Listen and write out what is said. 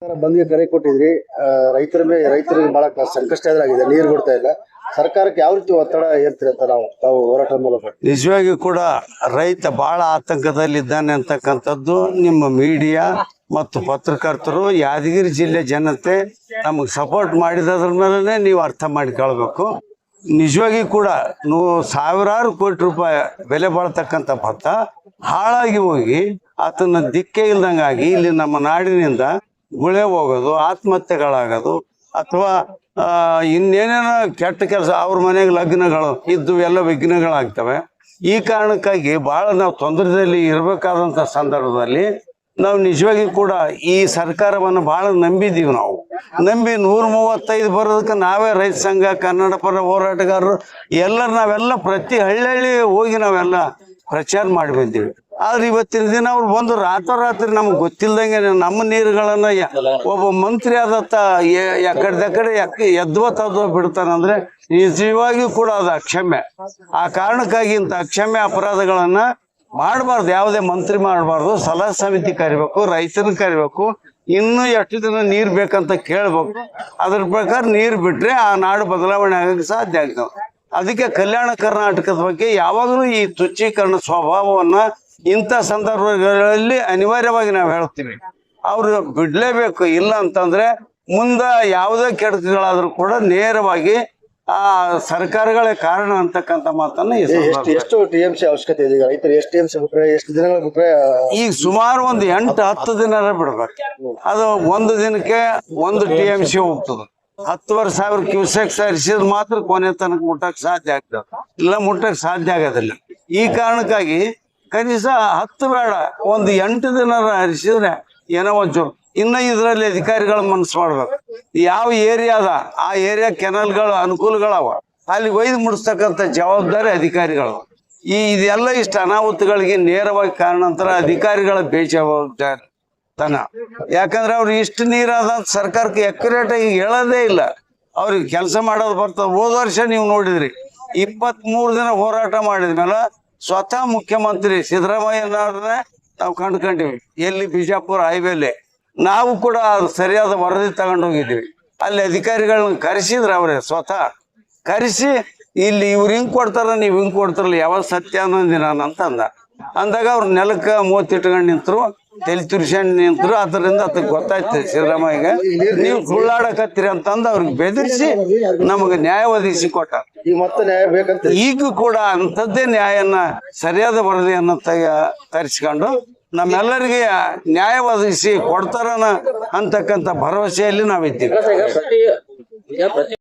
ಬಂದ್ಗೆ ಕರೆ ಕೊಟ್ಟಿದ್ರಿ. ರೈತರಿಗೆ ಬಹಳ ಸಂಕಷ್ಟ ಎದುರಾಗಿದೆ, ನೀರು ಬಿಡ್ತಾ ಇಲ್ಲ. ಸರ್ಕಾರಕ್ಕೆ ಯಾವ ರೀತಿ ಒತ್ತಡ ಏರ್ತೀರಿ ಅಂತ ತಾವು ಹೋರಾಟದ ಮೂಲಕ? ನಿಜವಾಗಿ ಕೂಡ ರೈತ ಬಹಳ ಆತಂಕದಲ್ಲಿದ್ದಾನೆ ಅಂತಕ್ಕಂಥದ್ದು ನಿಮ್ಮ ಮೀಡಿಯಾ ಮತ್ತು ಪತ್ರಕರ್ತರು, ಯಾದಗಿರಿ ಜಿಲ್ಲೆ ಜನತೆ ನಮಗೆ ಸಪೋರ್ಟ್ ಮಾಡಿದ್ರ ಮೇಲೆ ನೀವು ಅರ್ಥ ಮಾಡಿಕೊಳ್ಬೇಕು. ನಿಜವಾಗಿ ಕೂಡ ಸಾವಿರಾರು ಕೋಟಿ ರೂಪಾಯಿ ಬೆಲೆ ಬಾಳ್ತಕ್ಕಂಥ ಭತ್ತ ಹಾಳಾಗಿ ಹೋಗಿ ಆತನ ದಿಕ್ಕೇ ಇಲ್ದಂಗಾಗಿ ಇಲ್ಲಿ ನಮ್ಮ ನಾಡಿನಿಂದ ಗುಳೆ ಹೋಗೋದು, ಆತ್ಮಹತ್ಯೆಗಳಾಗೋದು, ಅಥವಾ ಇನ್ನೇನೇನೋ ಕೆಟ್ಟ ಕೆಲಸ, ಅವ್ರ ಮನೆಗೆ ಲಗ್ನಗಳು ಇದ್ದು ಎಲ್ಲ ವಿಘ್ನಗಳಾಗ್ತವೆ. ಈ ಕಾರಣಕ್ಕಾಗಿ ಭಾಳ ನಾವು ತೊಂದರೆಯಲ್ಲಿ ಇರಬೇಕಾದಂಥ ಸಂದರ್ಭದಲ್ಲಿ ನಾವು ನಿಜವಾಗಿ ಕೂಡ ಈ ಸರ್ಕಾರವನ್ನು ಭಾಳ ನಂಬಿದ್ದೀವಿ. ನಾವು ನಂಬಿ 135 ಬರೋದಕ್ಕೆ ನಾವೇ ರೈತ ಸಂಘ, ಕನ್ನಡ ಪರ ಹೋರಾಟಗಾರರು ನಾವೆಲ್ಲ ಪ್ರತಿ ಹಳ್ಳಿ ಹೋಗಿ ನಾವೆಲ್ಲ ಪ್ರಚಾರ ಮಾಡಿ ಬಂದೀವಿ. ಆದ್ರೆ ಇವತ್ತಿನ ದಿನ ಅವ್ರು ಬಂದು ರಾತ್ರಿ ನಮ್ಗೆ ಗೊತ್ತಿಲ್ದಂಗೆ ನಮ್ಮ ನೀರುಗಳನ್ನ ಒಬ್ಬ ಮಂತ್ರಿ ಆದತ್ತ ಎಕಡೆ ಎದ್ವ ಬಿಡ್ತಾನಂದ್ರೆ ನಿಜವಾಗಿಯೂ ಕೂಡ ಅದು ಅಕ್ಷಮ್ಯ. ಆ ಕಾರಣಕ್ಕಾಗಿ ಇಂಥ ಅಕ್ಷಮ್ಯ ಅಪರಾಧಗಳನ್ನ ಮಾಡಬಾರ್ದು. ಯಾವುದೇ ಮಂತ್ರಿ ಮಾಡಬಾರ್ದು. ಸಲಹಾ ಸಮಿತಿ ಕರಿಬೇಕು, ರೈತರನ್ನ ಕರಿಬೇಕು, ಇನ್ನೂ ಎಷ್ಟು ದಿನ ನೀರು ಬೇಕಂತ ಕೇಳ್ಬೇಕು. ಅದ್ರ ಪ್ರಕಾರ ನೀರು ಬಿಟ್ರೆ ಆ ನಾಡು ಬದಲಾವಣೆ ಆಗಕ್ಕೆ ಸಾಧ್ಯ ಆಗ್ತದೆ. ಅದಕ್ಕೆ ಕಲ್ಯಾಣ ಕರ್ನಾಟಕದ ಬಗ್ಗೆ ಯಾವಾಗಲೂ ಈ ತುಚ್ಛೀಕರಣ ಸ್ವಭಾವವನ್ನ ಇಂಥ ಸಂದರ್ಭಗಳಲ್ಲಿ ಅನಿವಾರ್ಯವಾಗಿ ನಾವು ಹೇಳ್ತೀವಿ. ಅವ್ರು ಬಿಡ್ಲೇಬೇಕು. ಇಲ್ಲ ಅಂತಂದ್ರೆ ಮುಂದೆ ಯಾವುದೇ ಕೆಡಕುಗಳಾದ್ರೂ ಕೂಡ ನೇರವಾಗಿ ಆ ಸರ್ಕಾರಗಳೇ ಕಾರಣ ಅಂತಕ್ಕಂಥ ಮಾತನ್ನ ಎಷ್ಟು ಟಿಎಂಸಿ ಅವಶ್ಯಕತೆ ಇದೆ? ರೈತರು ಎಷ್ಟು ಟಿಎಂಸಿ ಬಿಟ್ರೆ, ಎಷ್ಟು ದಿನಗಳ ಬಿಟ್ರೆ? ಈಗ ಸುಮಾರು ಒಂದು 8-10 ದಿನ ಬಿಡ್ಬೇಕು. ಅದು ಒಂದು ದಿನಕ್ಕೆ 1 TMC ಹೋಗ್ತದೆ. 10,000 ಕ್ಯೂಸೆಕ್ಸ್ ಹರಿಸಿದ್ ಮಾತ್ರ ಕೊನೆ ತನಕ ಮುಟ್ಟಕ್ಕೆ ಸಾಧ್ಯ ಆಗ್ತದೆ, ಇಲ್ಲ ಮುಟ್ಟಕ್ಕೆ ಸಾಧ್ಯ ಆಗೋದಿಲ್ಲ. ಈ ಕಾರಣಕ್ಕಾಗಿ ಕನಿಷ್ಠ 10 ಬೇಡ, ಒಂದು 8 ದಿನ ಹರಿಸಿದ್ರೆ ಏನೋ ಒಂಚೂರು. ಇನ್ನು ಇದರಲ್ಲಿ ಅಧಿಕಾರಿಗಳ ಮನಸ್ಸು ಮಾಡ್ಬೇಕು. ಯಾವ ಏರಿಯಾ ಅದ ಆ ಏರಿಯಾ ಕೆನಲ್ಗಳು ಅನುಕೂಲಗಳವ, ಅಲ್ಲಿ ಒಯ್ದು ಮುಡಿಸ್ತಕ್ಕಂಥ ಜವಾಬ್ದಾರಿ ಅಧಿಕಾರಿಗಳು. ಇದೆಲ್ಲ ಇಷ್ಟು ಅನಾಹುತಗಳಿಗೆ ನೇರವಾಗಿ ಕಾರಣಾಂತರ ಅಧಿಕಾರಿಗಳ ಬೇಜವಾಬ್ದಾರಿತನ. ಯಾಕಂದ್ರೆ ಅವ್ರು ಇಷ್ಟು ನೀರಾದ ಸರ್ಕಾರಕ್ಕೆ ಅಕ್ಯುರೇಟ್ ಆಗಿ ಹೇಳೋದೇ ಇಲ್ಲ. ಅವ್ರಿಗೆ ಕೆಲಸ ಮಾಡೋದು ಬರ್ತದೆ. ಹೋದ ವರ್ಷ ನೀವು ನೋಡಿದ್ರಿ, 23 ದಿನ ಹೋರಾಟ ಮಾಡಿದ್ಮೇಲೆ ಸ್ವತಃ ಮುಖ್ಯಮಂತ್ರಿ ಸಿದ್ದರಾಮಯ್ಯನವ್ರನ್ನೇ ನಾವು ಕಂಡ್ಕೊಂಡಿವಿ. ಎಲ್ಲಿ? ಬಿಜಾಪುರ ಹೈವೇಲಿ. ನಾವು ಕೂಡ ಸರಿಯಾದ ವರದಿ ತಗೊಂಡೋಗಿದ್ದೀವಿ. ಅಲ್ಲಿ ಅಧಿಕಾರಿಗಳನ್ನ ಕರೆಸಿದ್ರೆ ಅವರೇ ಸ್ವತಃ ಕರೆಸಿ, ಇಲ್ಲಿ ಇವ್ರು ಹಿಂಗೆ ಕೊಡ್ತಾರ, ನೀವು ಹಿಂಗೆ ಕೊಡ್ತಾರಲ್ಲ, ಯಾವ ಸತ್ಯ ಅನ್ನೋದಿನ ಅಂತ ಅಂದಾಗ ಅವ್ರು ನೆಲಕ್ಕೆ ಮೂತಿಟ್ಕೊಂಡು ನಿಂತರು, ತಲೆ ತುರ್ಸ್ಕೊಂಡು ನಿಂತರು. ಅದರಿಂದ ಅದಕ್ಕೆ ಗೊತ್ತಾಯ್ತು ಸಿದ್ದರಾಮಯ್ಯಗೆ ನೀವು ಸುಳ್ಳಾಡಕತ್ತೀರಿ ಅಂತಂದು ಅವ್ರಿಗೆ ಬೆದರಿಸಿ ನಮಗೆ ನ್ಯಾಯ ಒದಗಿಸಿ ಕೊಟ್ಟ. ಈಗ ಮತ್ತೆ ನ್ಯಾಯ ಬೇಕಂತ ಈಗ ಕೂಡ ಅಂಥದ್ದೇ ನ್ಯಾಯನ ಸರಿಯಾದ ವರದಿಯನ್ನು ತರಿಸ್ಕೊಂಡು ನಮ್ಮೆಲ್ಲರಿಗೆ ನ್ಯಾಯ ಒದಗಿಸಿ ಕೊಡ್ತಾರನ ಅಂತಕ್ಕಂಥ ಭರವಸೆಯಲ್ಲಿ ನಾವಿದ್ದೀವಿ.